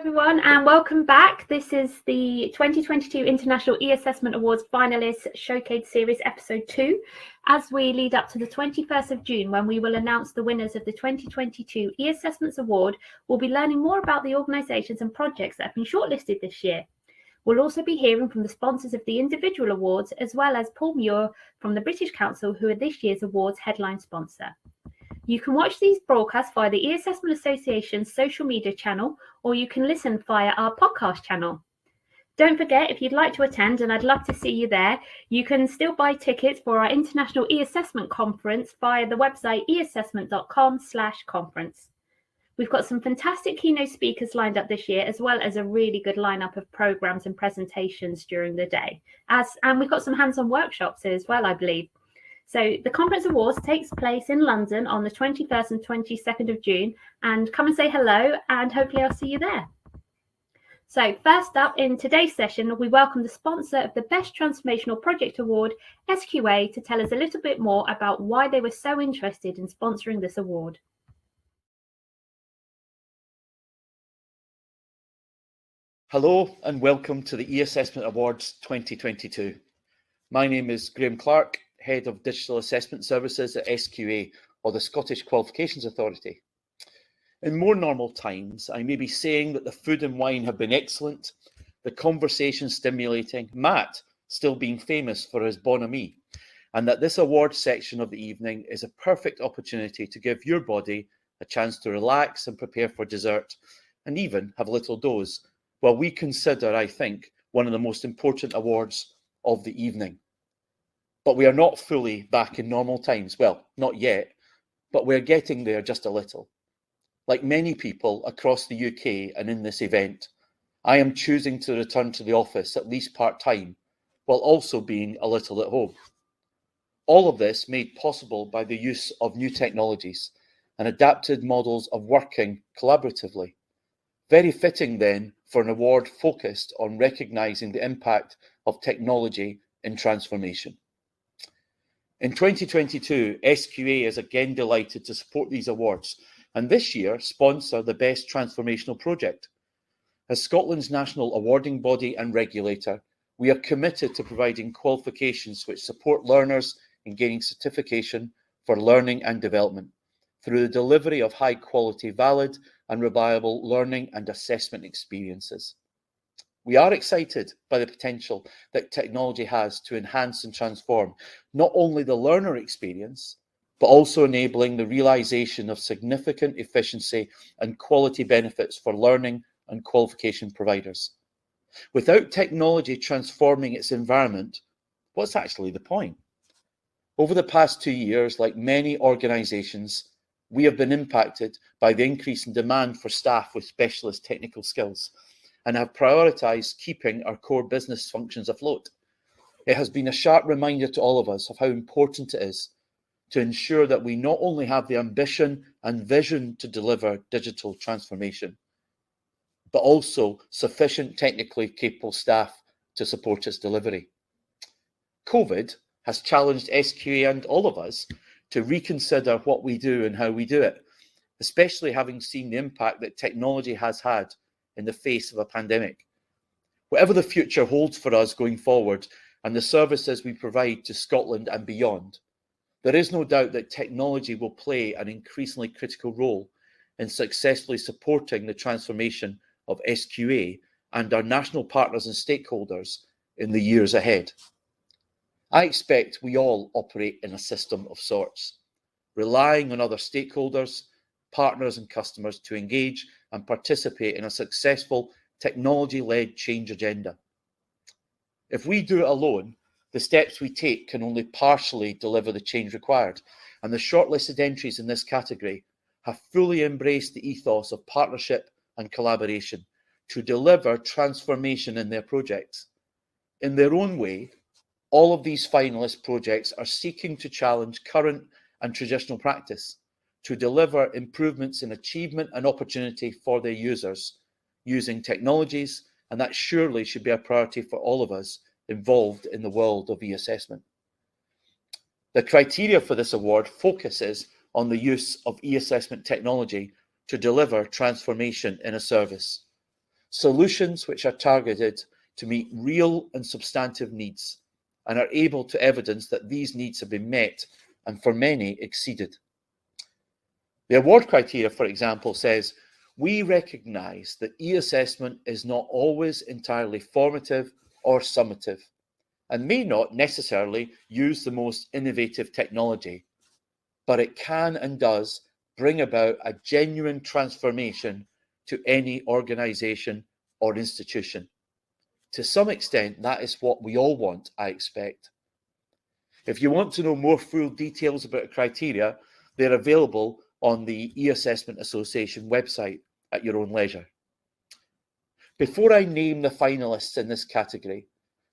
everyone, and welcome back. This is the 2022 International E-Assessment Awards Finalists Showcase Series Episode 2, as we lead up to the 21st of June, when we will announce the winners of the 2022 E-Assessments Award. We'll be learning more about the organisations and projects that have been shortlisted this year. We'll also be hearing from the sponsors of the individual awards, as well as Paul Muir from the British Council, who are this year's awards headline sponsor. You can watch these broadcasts via the E-Assessment Association's social media channel, or you can listen via our podcast channel. Don't forget, if you'd like to attend, and I'd love to see you there, you can still buy tickets for our International E-Assessment Conference via the website eassessment.com/conference. We've got some fantastic keynote speakers lined up this year, as well as a really good lineup of programs and presentations during the day. And we've got some hands-on workshops as well, I believe. So the Conference Awards takes place in London on the 21st and 22nd of June, and come and say hello, and hopefully I'll see you there. So first up in today's session, we welcome the sponsor of the Best Transformational Project Award, SQA, to tell us a little bit more about why they were so interested in sponsoring this award. Hello and welcome to the E-Assessment Awards 2022. My name is Graeme Clark, Head of Digital Assessment Services at SQA, or the Scottish Qualifications Authority. In more normal times, I may be saying that the food and wine have been excellent, the conversation stimulating, Matt still being famous for his bonhomie, and that this awards section of the evening is a perfect opportunity to give your body a chance to relax and prepare for dessert, and even have a little doze, while we consider, I think, one of the most important awards of the evening. But we are not fully back in normal times. Well, not yet, but we're getting there just a little. Like many people across the UK and in this event, I am choosing to return to the office at least part-time, while also being a little at home. All of this made possible by the use of new technologies and adapted models of working collaboratively. Very fitting then for an award focused on recognising the impact of technology in transformation. In 2022, SQA is again delighted to support these awards, and this year sponsor the Best Transformational Project. As Scotland's national awarding body and regulator, we are committed to providing qualifications which support learners in gaining certification for learning and development through the delivery of high-quality, valid and reliable learning and assessment experiences. We are excited by the potential that technology has to enhance and transform not only the learner experience, but also enabling the realisation of significant efficiency and quality benefits for learning and qualification providers. Without technology transforming its environment, what's actually the point? Over the past 2 years, like many organisations, we have been impacted by the increase in demand for staff with specialist technical skills, and have prioritised keeping our core business functions afloat. It has been a sharp reminder to all of us of how important it is to ensure that we not only have the ambition and vision to deliver digital transformation, but also sufficient technically capable staff to support its delivery. COVID has challenged SQA and all of us to reconsider what we do and how we do it, especially having seen the impact that technology has had in the face of a pandemic. Whatever the future holds for us going forward and the services we provide to Scotland and beyond, there is no doubt that technology will play an increasingly critical role in successfully supporting the transformation of SQA and our national partners and stakeholders in the years ahead. I expect we all operate in a system of sorts, relying on other stakeholders, partners and customers to engage and participate in a successful technology-led change agenda. If we do it alone, the steps we take can only partially deliver the change required, and the shortlisted entries in this category have fully embraced the ethos of partnership and collaboration to deliver transformation in their projects. In their own way, all of these finalist projects are seeking to challenge current and traditional practice, to deliver improvements in achievement and opportunity for their users using technologies, and that surely should be a priority for all of us involved in the world of e-assessment. The criteria for this award focuses on the use of e-assessment technology to deliver transformation in a service. solutions which are targeted to meet real and substantive needs and are able to evidence that these needs have been met and for many exceeded. The award criteria, for example, says, we recognise that e-assessment is not always entirely formative or summative and may not necessarily use the most innovative technology, but it can and does bring about a genuine transformation to any organisation or institution. To some extent, that is what we all want, I expect. If you want to know more full details about the criteria, they're available on the E-Assessment Association website at your own leisure. Before I name the finalists in this category,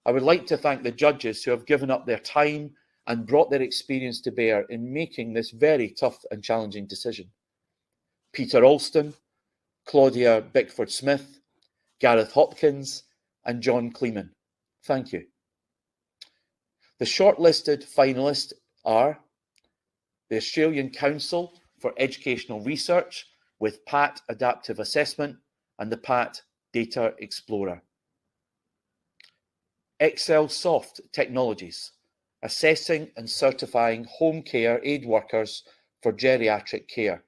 I would like to thank the judges who have given up their time and brought their experience to bear in making this very tough and challenging decision. Peter Alston, Claudia Bickford-Smith, Gareth Hopkins, and John Kleeman. Thank you. The shortlisted finalists are the Australian Council for Educational Research with PAT Adaptive Assessment and the PAT Data Explorer. Excel Soft Technologies, assessing and certifying home care aid workers for geriatric care.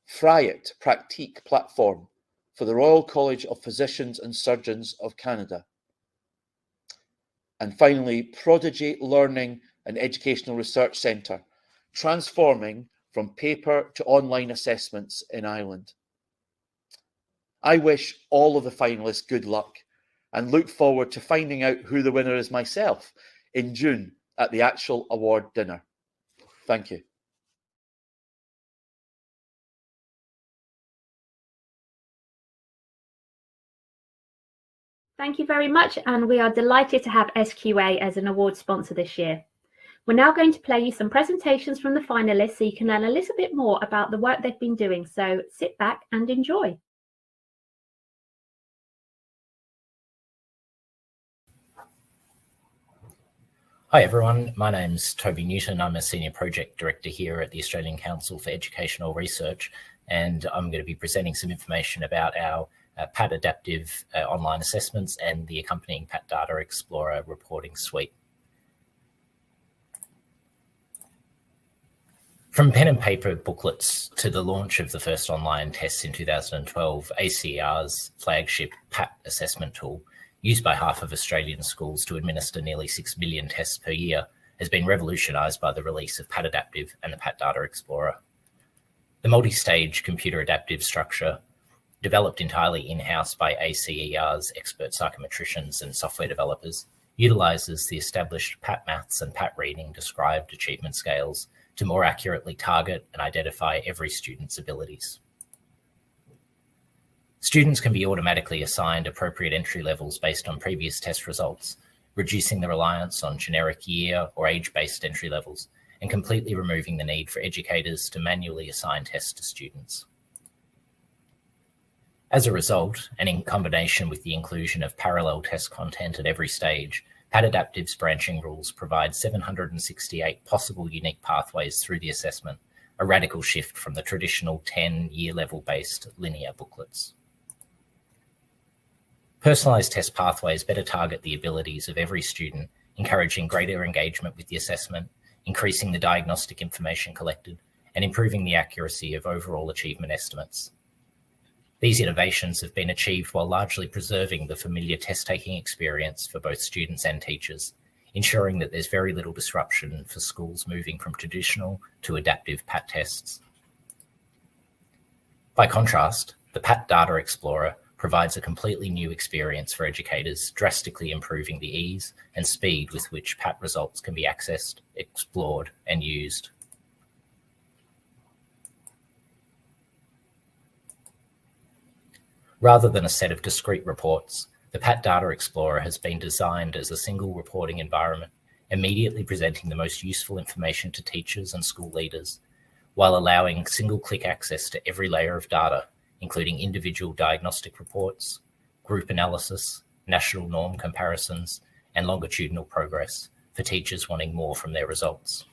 Fryit Pratique platform for the Royal College of Physicians and Surgeons of Canada. And finally, Prodigy Learning and Educational Research Centre, transforming from paper to online assessments in Ireland. I wish all of the finalists good luck and look forward to finding out who the winner is myself in June at the actual award dinner. Thank you. Thank you very much, and we are delighted to have SQA as an award sponsor this year. We're now going to play you some presentations from the finalists so you can learn a little bit more about the work they've been doing, so sit back and enjoy. Hi everyone, my name's Toby Newton. I'm a Senior Project Director here at the Australian Council for Educational Research, and I'm going to be presenting some information about our PAT Adaptive online assessments and the accompanying PAT Data Explorer reporting suite. From pen and paper booklets to the launch of the first online tests in 2012, ACR's flagship PAT assessment tool, used by half of Australian schools to administer nearly 6 million tests per year, has been revolutionised by the release of PAT Adaptive and the PAT Data Explorer. The multi-stage computer adaptive structure, developed entirely in-house by ACER's expert psychometricians and software developers, utilises the established PAT Maths and PAT Reading described achievement scales to more accurately target and identify every student's abilities. Students can be automatically assigned appropriate entry levels based on previous test results, reducing the reliance on generic year or age-based entry levels, and completely removing the need for educators to manually assign tests to students. As a result, and in combination with the inclusion of parallel test content at every stage, PAT Adaptive's branching rules provide 768 possible unique pathways through the assessment, a radical shift from the traditional 10 year level based linear booklets. Personalised test pathways better target the abilities of every student, encouraging greater engagement with the assessment, increasing the diagnostic information collected, and improving the accuracy of overall achievement estimates. These innovations have been achieved while largely preserving the familiar test-taking experience for both students and teachers, ensuring that there's very little disruption for schools moving from traditional to adaptive PAT tests. By contrast, the PAT Data Explorer provides a completely new experience for educators, drastically improving the ease and speed with which PAT results can be accessed, explored, and used. Rather than a set of discrete reports, the PAT Data Explorer has been designed as a single reporting environment, immediately presenting the most useful information to teachers and school leaders, while allowing single-click access to every layer of data, including individual diagnostic reports, group analysis, national norm comparisons, and longitudinal progress for teachers wanting more from their results.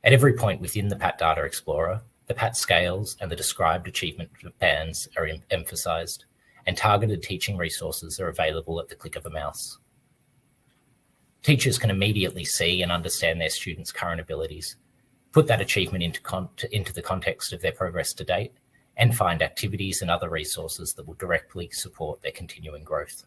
At every point within the PAT Data Explorer, The PAT scales and the described achievement bands are emphasised, and targeted teaching resources are available at the click of a mouse. Teachers can immediately see and understand their students' current abilities, put that achievement into the context of their progress to date, and find activities and other resources that will directly support their continuing growth.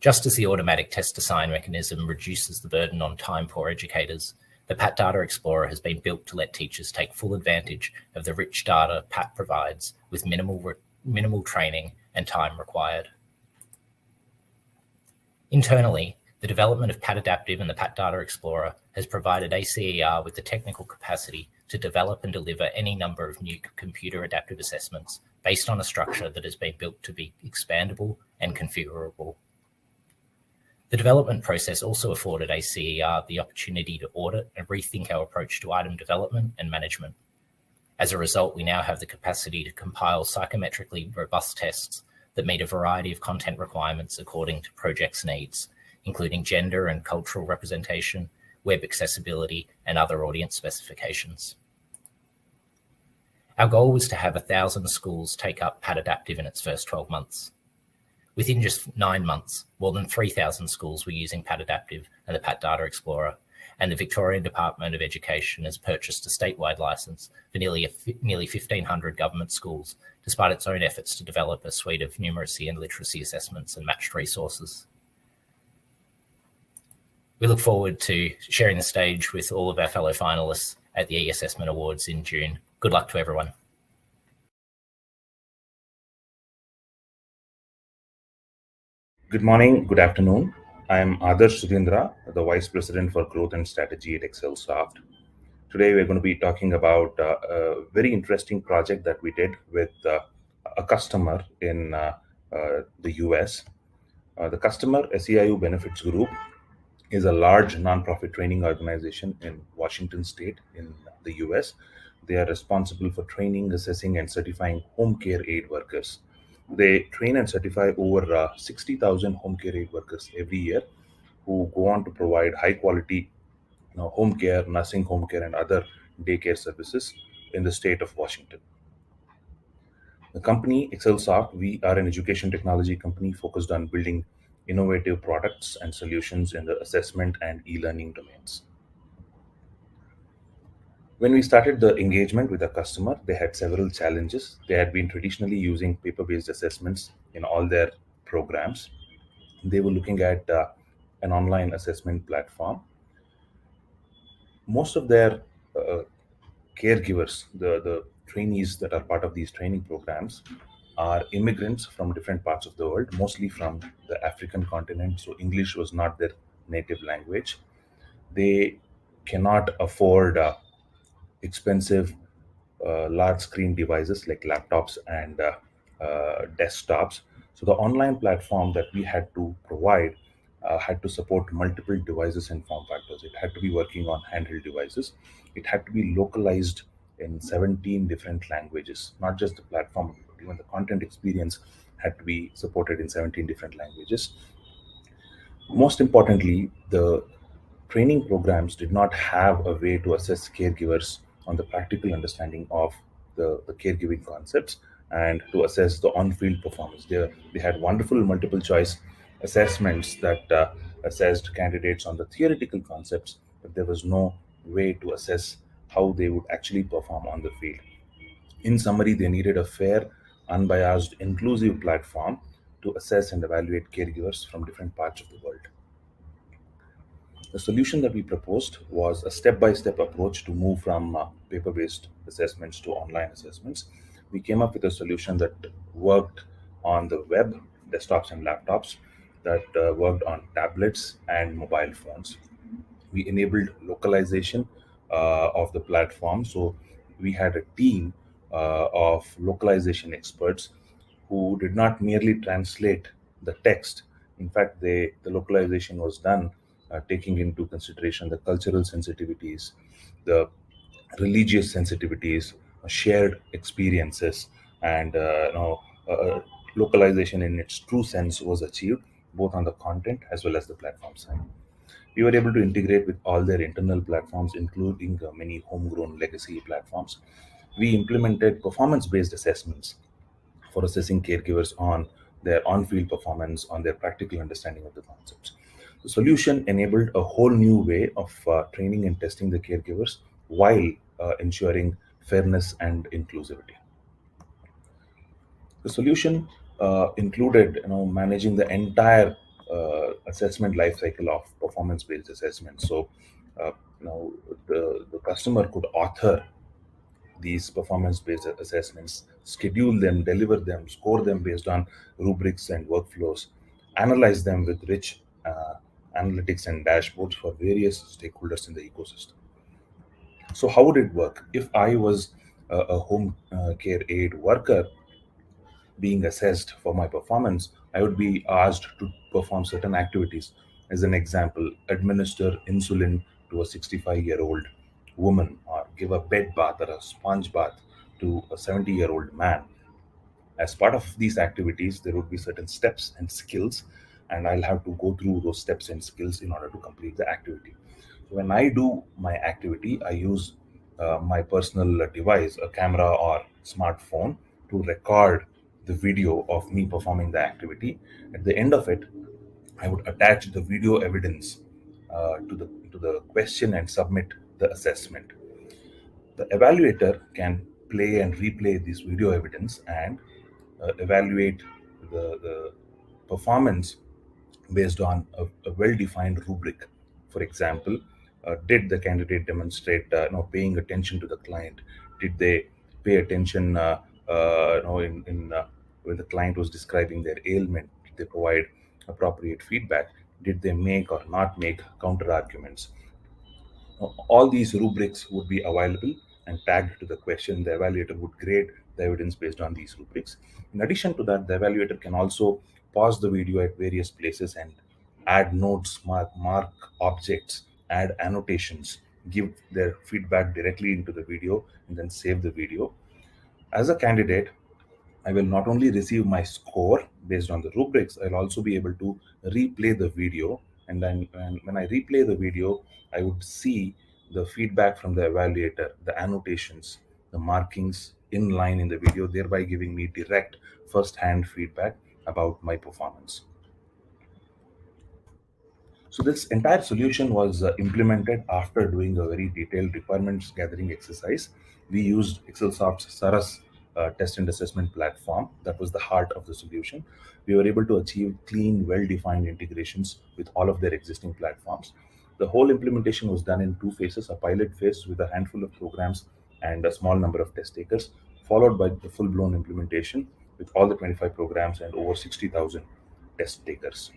Just as the automatic test assign mechanism reduces the burden on time-poor educators, the PAT Data Explorer has been built to let teachers take full advantage of the rich data PAT provides with minimal training and time required. Internally, the development of PAT Adaptive and the PAT Data Explorer has provided ACER with the technical capacity to develop and deliver any number of new computer adaptive assessments based on a structure that has been built to be expandable and configurable. The development process also afforded ACER the opportunity to audit and rethink our approach to item development and management. As a result, we now have the capacity to compile psychometrically robust tests that meet a variety of content requirements according to projects' needs, including gender and cultural representation, web accessibility, and other audience specifications. Our goal was to have 1,000 schools take up PAT Adaptive in its first 12 months. Within just 9 months, more than 3,000 schools were using PAT Adaptive and the PAT Data Explorer, and the Victorian Department of Education has purchased a statewide licence for nearly 1,500 government schools, despite its own efforts to develop a suite of numeracy and literacy assessments and matched resources. We look forward to sharing the stage with all of our fellow finalists at the E-Assessment Awards in June. Good luck to everyone. Good morning, good afternoon. I am Adarsh Sudhindra, the Vice President for Growth and Strategy at ExcelSoft. Today we're going to be talking about a very interesting project that we did with a customer in the US. The customer, SEIU Benefits Group, is a large nonprofit training organization in Washington State in the US. They are responsible for training, assessing, and certifying home care aid workers. They train and certify over 60,000 home care aid workers every year who go on to provide high quality home care, nursing home care, and other daycare services in the state of Washington. The company, ExcelSoft, we are an education technology company focused on building innovative products and solutions in the assessment and e-learning domains. When we started the engagement with the customer, they had several challenges. They had been traditionally using paper-based assessments in all their programs. They were looking at an online assessment platform. Most of their caregivers, the trainees that are part of these training programs, are immigrants from different parts of the world, mostly from the African continent, so English was not their native language. They cannot afford expensive large screen devices like laptops and desktops. So the online platform that we had to provide had to support multiple devices and form factors. It had to be working on handheld devices. It had to be localized in 17 different languages, not just the platform, but even the content experience had to be supported in 17 different languages. Most importantly, the training programs did not have a way to assess caregivers on the practical understanding of the caregiving concepts and to assess the on-field performance. They had wonderful multiple choice assessments that assessed candidates on the theoretical concepts, but there was no way to assess how they would actually perform on the field. In summary, they needed a fair, unbiased, inclusive platform to assess and evaluate caregivers from different parts of the world. The solution that we proposed was a step-by-step approach to move from paper-based assessments to online assessments. We came up with a solution that worked on the web, desktops and laptops, that worked on tablets and mobile phones. We enabled localization of the platform. So we had a team of localization experts who did not merely translate the text. In fact, the localization was done taking into consideration the cultural sensitivities, the religious sensitivities, shared experiences, and localization in its true sense was achieved both on the content as well as the platform side. We were able to integrate with all their internal platforms, including many homegrown legacy platforms. We implemented performance-based assessments for assessing caregivers on their on-field performance, on their practical understanding of the concepts. The solution enabled a whole new way of training and testing the caregivers while ensuring fairness and inclusivity. The solution included, managing the entire assessment lifecycle of performance-based assessment. So, uh, the customer could author these performance-based assessments, schedule them, deliver them, score them based on rubrics and workflows, analyze them with rich analytics and dashboards for various stakeholders in the ecosystem. So, how would it work? If I was a home care aid worker being assessed for my performance, I would be asked to perform certain activities. As an example, administer insulin to a 65-year-old woman, or give a bed bath or a sponge bath to a 70-year-old man. As part of these activities, there would be certain steps and skills, and I'll have to go through those steps and skills in order to complete the activity. When I do my activity, I use my personal device, a camera or smartphone, to record the video of me performing the activity. At the end of it, I would attach the video evidence to the question and submit the assessment. The evaluator can play and replay this video evidence and evaluate the performance based on a well-defined rubric. For example, did the candidate demonstrate paying attention to the client? Did they pay attention when the client was describing their ailment? Did they provide appropriate feedback? Did they make or not make counter arguments? All these rubrics would be available and tagged to the question. The evaluator would grade the evidence based on these rubrics. In addition to that, the evaluator can also pause the video at various places and add notes, mark objects, add annotations, give their feedback directly into the video, and then save the video. As a candidate, I will not only receive my score based on the rubrics, I'll also be able to replay the video. And then when I replay the video, I would see the feedback from the evaluator, the annotations, the markings in line in the video, thereby giving me direct first-hand feedback about my performance. So this entire solution was implemented after doing a very detailed requirements gathering exercise. We used ExcelSoft's Saras test and assessment platform. That was the heart of the solution. We were able to achieve clean, well-defined integrations with all of their existing platforms. The whole implementation was done in two phases: a pilot phase with a handful of programs and a small number of test takers, followed by the full-blown implementation with all the 25 programs and over 60,000 test takers.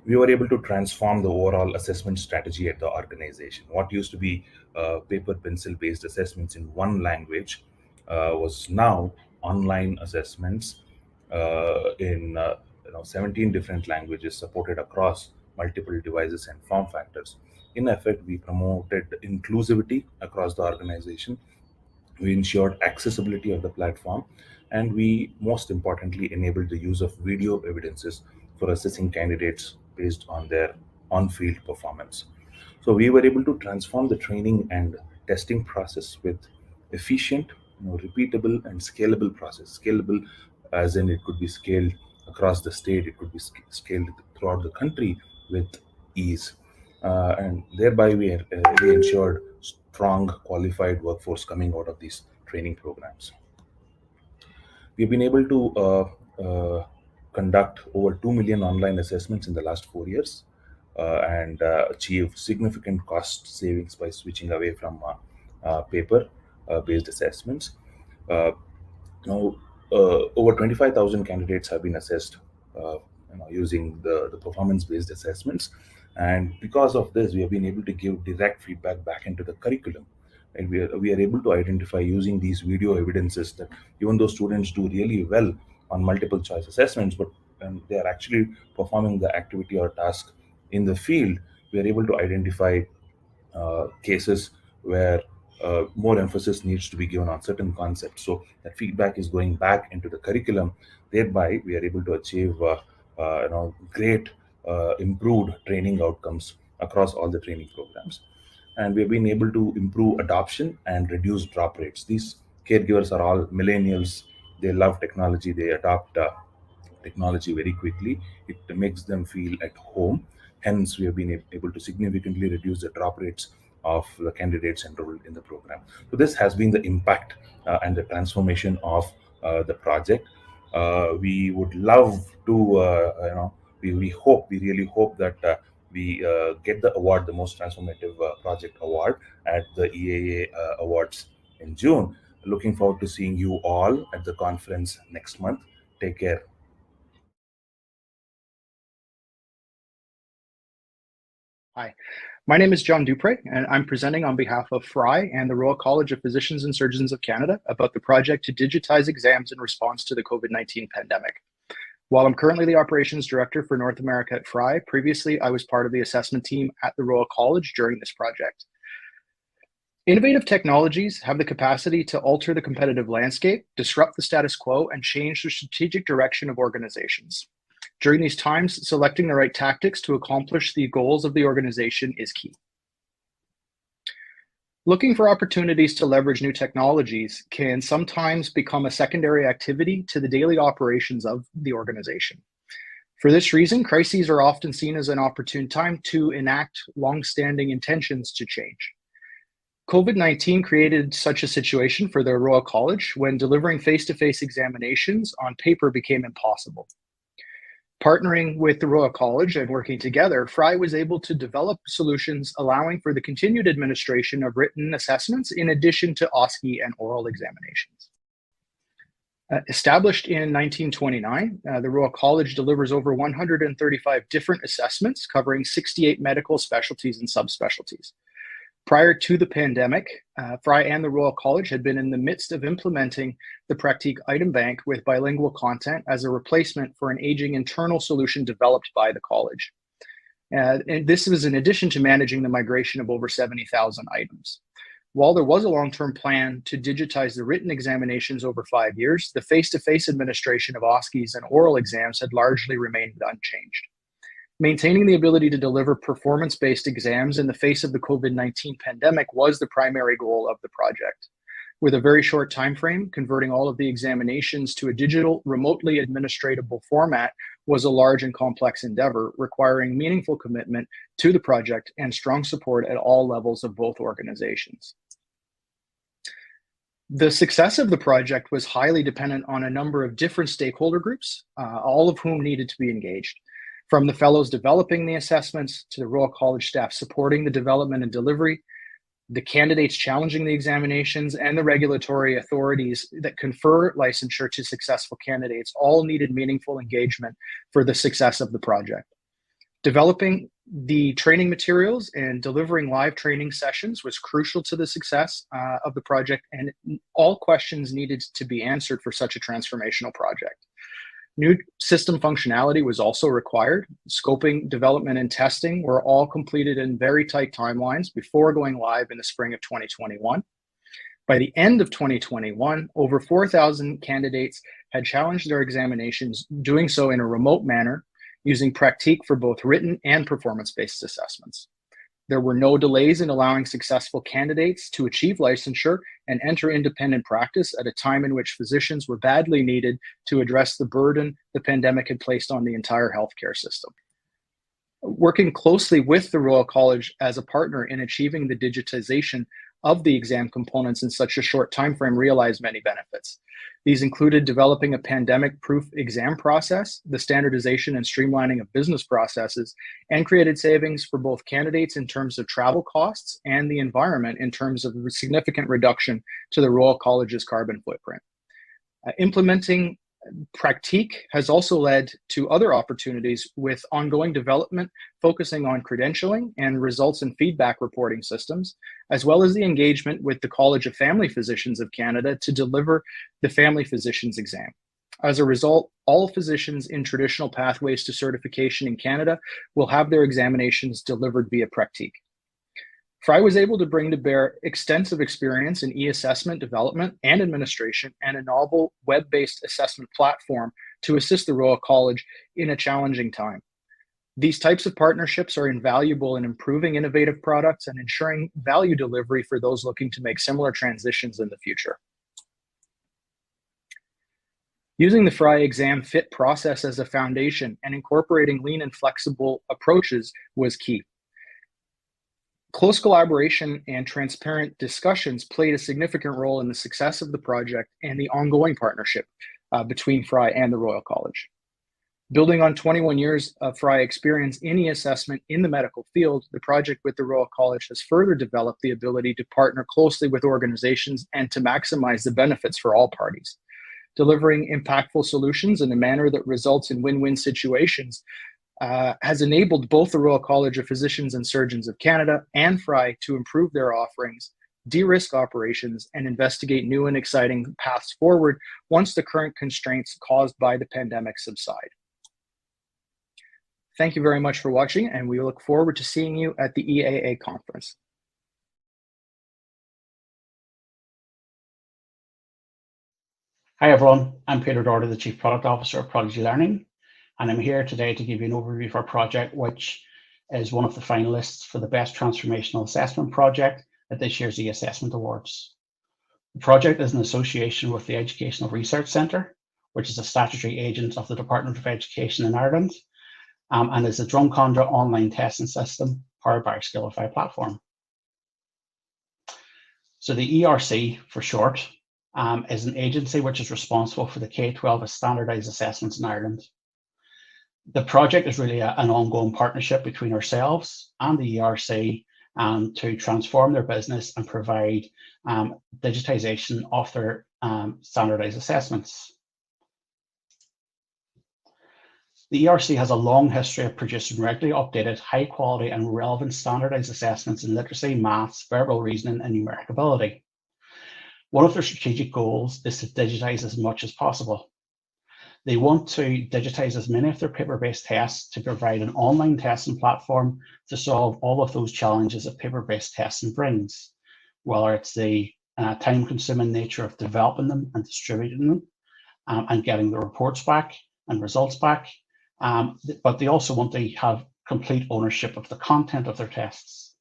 We were able to transform the overall assessment strategy at the organization. What used to be paper pencil based assessments in one language was now online assessments in 17 different languages supported across multiple devices and form factors. In effect, we promoted inclusivity across the organization. We ensured accessibility of the platform, and we most importantly enabled the use of video evidences for assessing candidates based on their on-field performance. So we were able to transform the training and testing process with efficient, repeatable and scalable process. Scalable as in it could be scaled across the state, it could be scaled throughout the country with ease. And thereby we ensured strong qualified workforce coming out of these training programs. We've been able to conduct over 2 million online assessments in the last 4 years and achieve significant cost savings by switching away from paper based assessments. Uh, Now, over 25,000 candidates have been assessed using the performance-based assessments. And because of this, we have been able to give direct feedback back into the curriculum. And we are able to identify using these video evidences that even though students do really well on multiple choice assessments, but they are actually performing the activity or task in the field, we are able to identify cases where more emphasis needs to be given on certain concepts. So that feedback is going back into the curriculum. Thereby, we are able to achieve great improved training outcomes across all the training programs. And we've been able to improve adoption and reduce drop rates. These caregivers are all millennials. They love technology. They adopt technology very quickly. It makes them feel at home. Hence, we have been able to significantly reduce the drop rates of the candidates enrolled in the program. So this has been the impact and the transformation of the project. We would love to, we really hope that we get the award, the Most Transformative Project Award at the EAA Awards in June. Looking forward to seeing you all at the conference next month. Take care. Hi, my name is John Dupre, and I'm presenting on behalf of FRI and the Royal College of Physicians and Surgeons of Canada about the project to digitize exams in response to the COVID-19 pandemic. While I'm currently the Operations Director for North America at FRI, previously I was part of the assessment team at the Royal College during this project. Innovative technologies have the capacity to alter the competitive landscape, disrupt the status quo, and change the strategic direction of organizations. During these times, selecting the right tactics to accomplish the goals of the organization is key. Looking for opportunities to leverage new technologies can sometimes become a secondary activity to the daily operations of the organization. For this reason, crises are often seen as an opportune time to enact long-standing intentions to change. COVID-19 created such a situation for the Royal College when delivering face-to-face examinations on paper became impossible. Partnering with the Royal College and working together, FRI was able to develop solutions allowing for the continued administration of written assessments in addition to OSCE and oral examinations. Established in 1929, the Royal College delivers over 135 different assessments covering 68 medical specialties and subspecialties. Prior to the pandemic, FRI and the Royal College had been in the midst of implementing the Pratique item bank with bilingual content as a replacement for an aging internal solution developed by the college. And this was in addition to managing the migration of over 70,000 items. While there was a long-term plan to digitize the written examinations over 5 years, the face-to-face administration of OSCEs and oral exams had largely remained unchanged. Maintaining the ability to deliver performance-based exams in the face of the COVID-19 pandemic was the primary goal of the project. With a very short time frame, converting all of the examinations to a digital, remotely administratable format was a large and complex endeavor, requiring meaningful commitment to the project and strong support at all levels of both organizations. The success of the project was highly dependent on a number of different stakeholder groups, all of whom needed to be engaged. From the fellows developing the assessments to the Royal College staff supporting the development and delivery, the candidates challenging the examinations, and the regulatory authorities that confer licensure to successful candidates all needed meaningful engagement for the success of the project. Developing the training materials and delivering live training sessions was crucial to the success of the project, and all questions needed to be answered for such a transformational project. New system functionality was also required. Scoping, development, and testing were all completed in very tight timelines before going live in the spring of 2021. By the end of 2021, over 4,000 candidates had challenged their examinations, doing so in a remote manner, using Pratique for both written and performance-based assessments. There were no delays in allowing successful candidates to achieve licensure and enter independent practice at a time in which physicians were badly needed to address the burden the pandemic had placed on the entire healthcare system. Working closely with the Royal College as a partner in achieving the digitization of the exam components in such a short time frame realized many benefits. These included developing a pandemic-proof exam process, the standardization and streamlining of business processes, and created savings for both candidates in terms of travel costs and the environment in terms of a significant reduction to the Royal College's carbon footprint. Implementing Pratique has also led to other opportunities with ongoing development focusing on credentialing and results and feedback reporting systems, as well as the engagement with the College of Family Physicians of Canada to deliver the Family Physicians exam. As a result, all physicians in traditional pathways to certification in Canada will have their examinations delivered via Pratique. FRI was able to bring to bear extensive experience in e-assessment development and administration and a novel web-based assessment platform to assist the Royal College in a challenging time. These types of partnerships are invaluable in improving innovative products and ensuring value delivery for those looking to make similar transitions in the future. Using the FRI exam fit process as a foundation and incorporating lean and flexible approaches was key. Close collaboration and transparent discussions played a significant role in the success of the project and the ongoing partnership between FRI and the Royal College. Building on 21 years of FRI experience in e-assessment in the medical field, the project with the Royal College has further developed the ability to partner closely with organizations and to maximize the benefits for all parties. Delivering impactful solutions in a manner that results in win-win situations has enabled both the Royal College of Physicians and Surgeons of Canada and FRI to improve their offerings, de-risk operations, and investigate new and exciting paths forward once the current constraints caused by the pandemic subside. Thank you very much for watching, and we look forward to seeing you at the EAA conference. Hi everyone, I'm Peter Doherty, the Chief Product Officer of Prodigy Learning, and I'm here today to give you an overview of our project, which is one of the finalists for the Best Transformational Assessment Project at this year's e-Assessment Awards. The project is in association with the Educational Research Centre, which is a statutory agent of the Department of Education in Ireland, and is a Drumcondra online testing system powered by our Skillify platform. So the ERC, for short, is an agency which is responsible for the K-12 standardised assessments in Ireland. The project is really an ongoing partnership between ourselves and the ERC to transform their business and provide digitisation of their standardised assessments. The ERC has a long history of producing regularly updated, high quality and relevant standardised assessments in literacy, maths, verbal reasoning and numeric ability. One of their strategic goals is to digitise as much as possible. They want to digitise as many of their paper-based tests to provide an online testing platform to solve all of those challenges that paper-based testing brings, whether it's the time-consuming nature of developing them and distributing them and getting the reports back and results back. But they also want to have complete ownership of the content of their tests.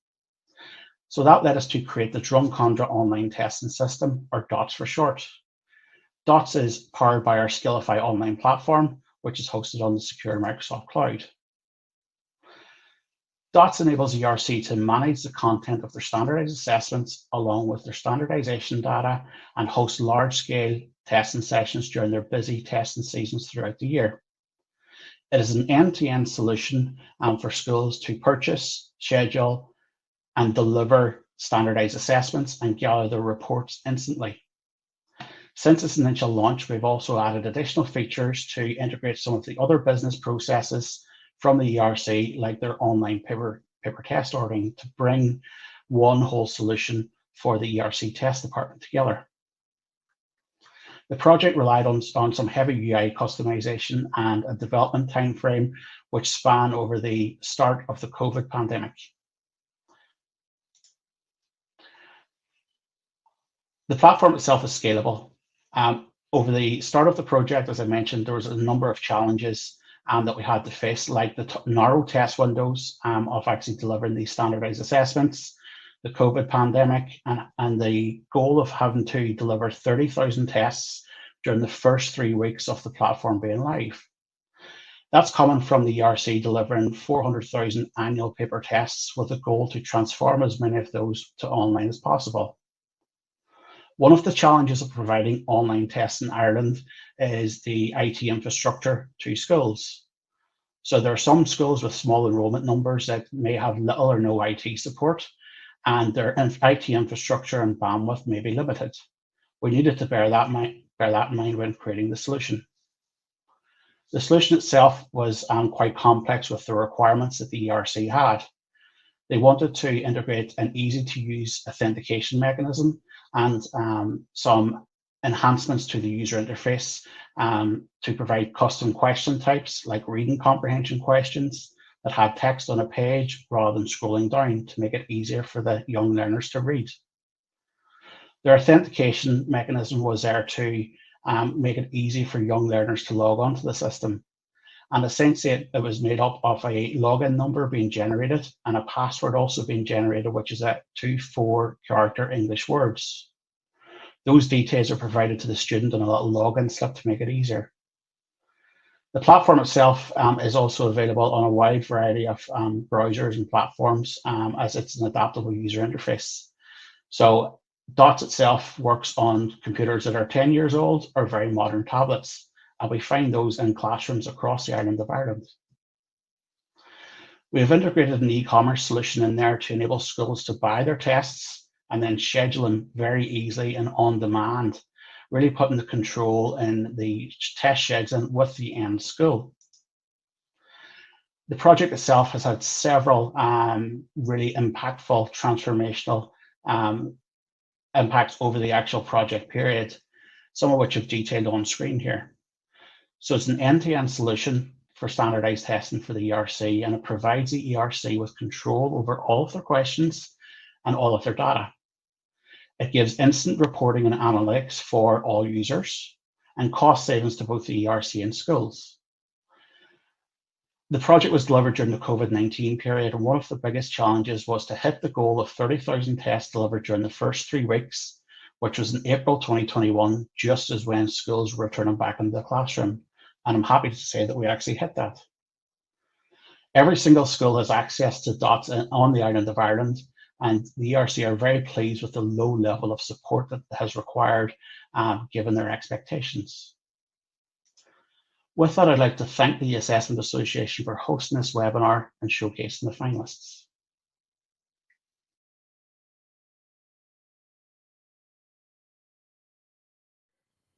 So that led us to create the Drumcondra Online Testing System, or DOTS for short. DOTS is powered by our Skillify online platform, which is hosted on the secure Microsoft Cloud. DOTS enables ERC to manage the content of their standardized assessments along with their standardization data and host large-scale testing sessions during their busy testing seasons throughout the year. It is an end-to-end solution for schools to purchase, schedule, and deliver standardized assessments and gather their reports instantly. Since its initial launch, we've also added additional features to integrate some of the other business processes from the ERC, like their online paper test ordering, to bring one whole solution for the ERC test department together. The project relied on some heavy UI customization and a development timeframe which span over the start of the COVID pandemic. The platform itself is scalable. Over the start of the project, as I mentioned, there was a number of challenges that we had to face, like the narrow test windows of actually delivering these standardized assessments, the COVID pandemic, and the goal of having to deliver 30,000 tests during the first 3 weeks of the platform being live. That's coming from the ERC delivering 400,000 annual paper tests with a goal to transform as many of those to online as possible. One of the challenges of providing online tests in Ireland is the IT infrastructure to schools. So there are some schools with small enrolment numbers that may have little or no IT support, and their IT infrastructure and bandwidth may be limited. We needed to bear that in mind when creating the solution. The solution itself was quite complex with the requirements that the ERC had. They wanted to integrate an easy-to-use authentication mechanism and some enhancements to the user interface to provide custom question types like reading comprehension questions that had text on a page rather than scrolling down to make it easier for the young learners to read. Their authentication mechanism was there to make it easy for young learners to log on to the system. And essentially, it was made up of a login number being generated and a password also being generated, which is at 2 4-character English words. Those details are provided to the student on a little login slip to make it easier. The platform itself is also available on a wide variety of browsers and platforms, as it's an adaptable user interface. So DOTS itself works on computers that are 10 years old or very modern tablets, and we find those in classrooms across the island of Ireland. We have integrated an e-commerce solution in there to enable schools to buy their tests and then schedule them very easily and on demand, really putting the control in the test scheduling with the end school. The project itself has had several really impactful transformational impacts over the actual project period, some of which I've detailed on screen here. So it's an end-to-end solution for standardized testing for the ERC, and it provides the ERC with control over all of their questions and all of their data. It gives instant reporting and analytics for all users and cost savings to both the ERC and schools. The project was delivered during the COVID-19 period, and one of the biggest challenges was to hit the goal of 30,000 tests delivered during the first 3 weeks, which was in April 2021, just as when schools were returning back into the classroom. And I'm happy to say that we actually hit that. Every single school has access to DOTS on the island of Ireland, and the ERC are very pleased with the low level of support that has required, given their expectations. With that, I'd like to thank the Assessment Association for hosting this webinar and showcasing the finalists.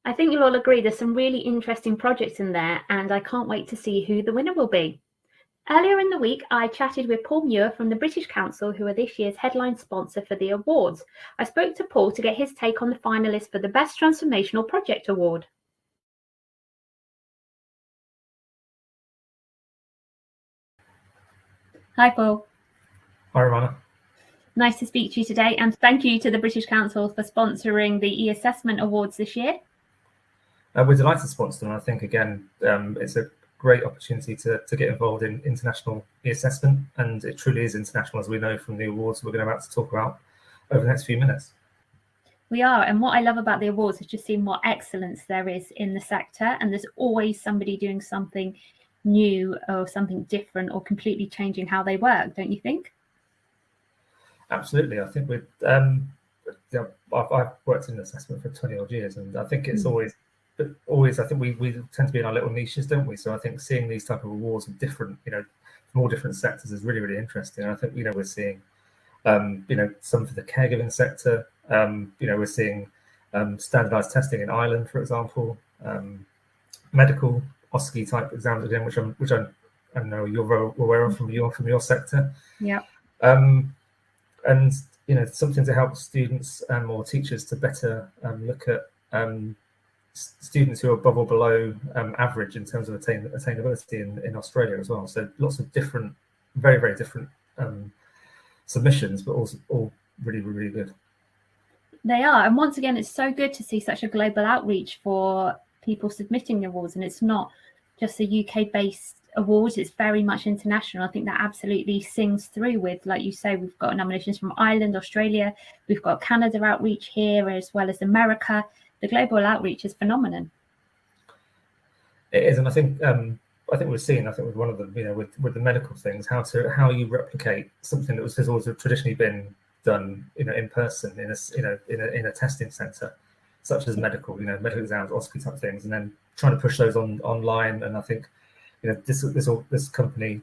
I think you'll all agree there's some really interesting projects in there, and I can't wait to see who the winner will be. Earlier in the week, I chatted with Paul Muir from the British Council, who are this year's headline sponsor for the awards. I spoke to Paul to get his take on the finalists for the Best Transformational Project Award. Hi, Paul. Hi, Romana. Nice to speak to you today, and thank you to the British Council for sponsoring the e-assessment awards this year. We're delighted to sponsor them. I think, again, it's a great opportunity to get involved in international e-assessment, and it truly is international, as we know from the awards we're about to talk about over the next few minutes. We are, and what I love about the awards is just seeing what excellence there is in the sector, and there's always somebody doing something new or something different or completely changing how they work, don't you think? Absolutely. I think I've worked in assessment for 20 odd years, and I think it's always I think we tend to be in our little niches, don't we? So I think seeing these type of awards from different, from all different sectors is really, really interesting. And I think, we're seeing, some for the caregiving sector, we're seeing standardized testing in Ireland, for example, medical OSCE type exams again, which I know you're very aware of from your sector. Yeah. And something to help students or teachers to better look at students who are above or below average in terms of attainability in Australia as well. So lots of different, very, very different submissions, but also all really, really good. They are, and once again, it's so good to see such a global outreach for people submitting the awards, and it's not just a UK-based awards, it's very much international. I think that absolutely sings through with, like you say, we've got nominations from Ireland, Australia, we've got Canada outreach here, as well as America. The global outreach is phenomenal. It is, and I think we're seeing, with one of them, with the medical things, how you replicate something that has always traditionally been done, in person, in a testing centre, such as medical exams, OSCE type things, and then trying to push those online. And I think, this company,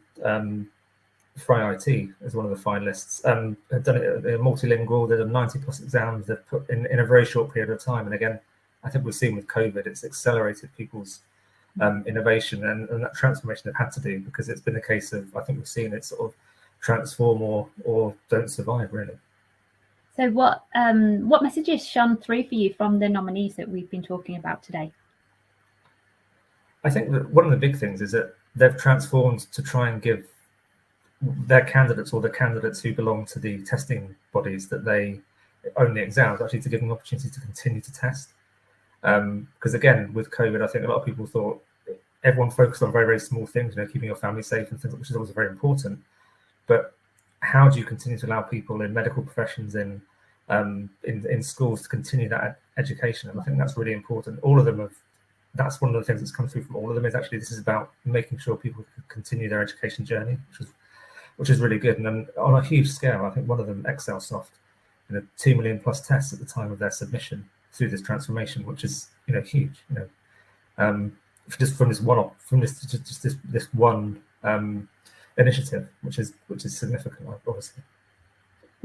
Fry IT, is one of the finalists, have done it multilingual. They've done 90+ exams. They've put in a very short period of time. And again, I think we've seen with COVID, it's accelerated people's innovation and that transformation they've had to do, because it's been a case of, I think we've seen it sort of transform or don't survive, really. So what messages shone through for you from the nominees that we've been talking about today? I think that one of the big things is that they've transformed to try and give their candidates, or the candidates who belong to the testing bodies that they own the exams, actually to give them the opportunity to continue to test. Because again, with COVID, I think a lot of people thought everyone focused on very, very small things, keeping your family safe and things, which is also very important. But how do you continue to allow people in medical professions, in schools, to continue that education? And I think that's really important. All of them that's one of the things that's come through from all of them, is actually this is about making sure people can continue their education journey, which is really good. And then on a huge scale, I think one of them, ExcelSoft, 2 million plus tests at the time of their submission through this transformation, which is huge. Just from this one initiative, which is significant, obviously.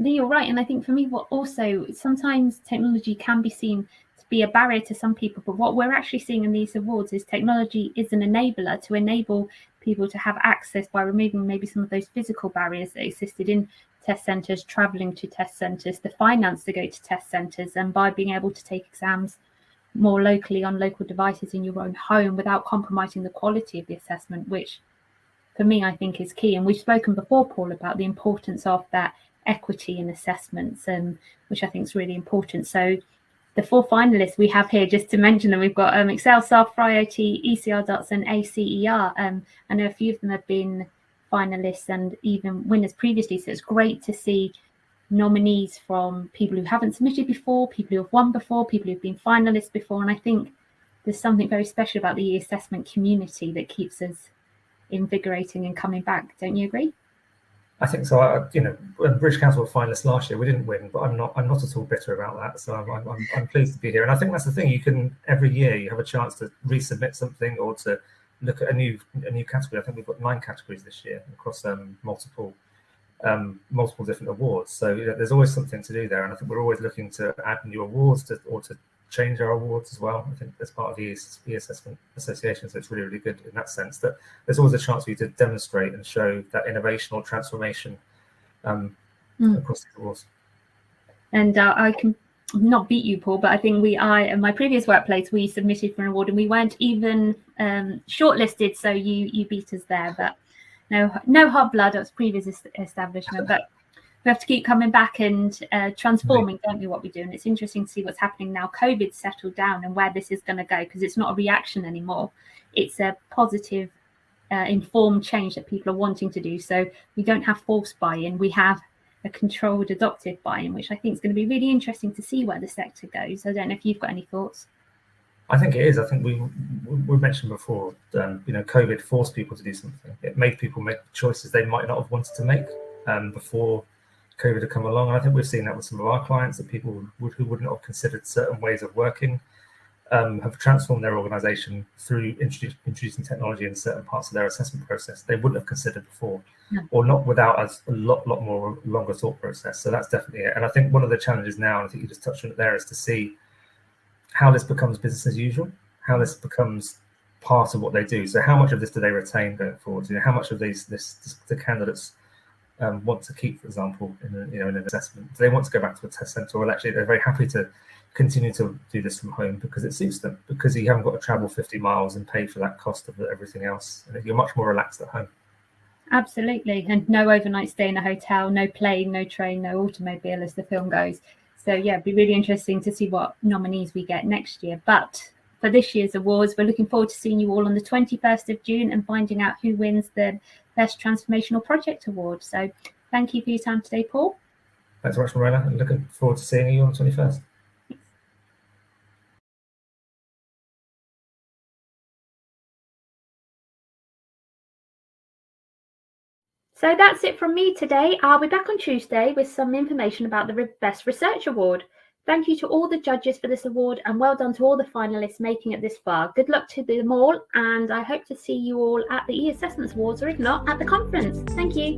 You're right, and I think for me, what also sometimes technology can be seen to be a barrier to some people, but what we're actually seeing in these awards is technology is an enabler to enable people to have access by removing maybe some of those physical barriers that existed in test centres, travelling to test centres, the finance to go to test centres, and by being able to take exams more locally on local devices in your own home without compromising the quality of the assessment, which for me I think is key. And we've spoken before, Paul, about the importance of that equity in assessments, which I think is really important. So the 4 finalists we have here, just to mention them, we've got ExcelSoft, FryOT, ECR Dots and ACER. I know a few of them have been finalists and even winners previously, so it's great to see nominees from people who haven't submitted before, people who have won before, people who've been finalists before. And I think there's something very special about the assessment community that keeps us invigorating and coming back. Don't you agree? I think so. When British Council were finalists last year, we didn't win, but I'm not at all bitter about that. So I'm pleased to be here. And I think that's the thing. You can, every year you have a chance to resubmit something or to look at a new category. I think we've got 9 categories this year across multiple different awards. So there's always something to do there, and I think we're always looking to add new awards or to change our awards as well. I think that's part of the e-assessment association, so it's really, really good in that sense, that there's always a chance for you to demonstrate and show that innovation or transformation across the awards. And I can not beat you, Paul, but I think in my previous workplace, we submitted for an award and we weren't even shortlisted, so you beat us there. But no hot blood, that was previous establishment, but we have to keep coming back and transforming, don't we, what we do? And it's interesting to see what's happening now. COVID's settled down and where this is going to go, because it's not a reaction anymore. It's a positive, informed change that people are wanting to do. So we don't have forced buy-in. We have a controlled, adoptive buy-in, which I think is going to be really interesting to see where the sector goes. I don't know if you've got any thoughts. I think it is. I think we mentioned before, COVID forced people to do something. It made people make choices they might not have wanted to make before COVID had come along. And I think we've seen that with some of our clients, that people who wouldn't have considered certain ways of working have transformed their organisation through introducing technology in certain parts of their assessment process they wouldn't have considered before, or not without a lot more longer thought process. So that's definitely it. And I think one of the challenges now, and I think you just touched on it there, is to see how this becomes business as usual, how this becomes part of what they do. So how much of this do they retain going forward? How much of the candidates want to keep, for example, in an assessment? Do they want to go back to a test centre, or actually they're very happy to continue to do this from home because it suits them, because you haven't got to travel 50 miles and pay for that cost of everything else, and you're much more relaxed at home. Absolutely. And no overnight stay in a hotel, no plane, no train, no automobile, as the film goes. So yeah, it'd be really interesting to see what nominees we get next year. But for this year's awards, we're looking forward to seeing you all on the 21st of June and finding out who wins the Best Transformational Project Award. So thank you for your time today, Paul. Thanks so much, Morena, and looking forward to seeing you on the 21st. So that's it from me today. I'll be back on Tuesday with some information about the Best Research Award. Thank you to all the judges for this award, and well done to all the finalists making it this far. Good luck to them all, and I hope to see you all at the e-Assessments Awards, or if not, at the conference. Thank you.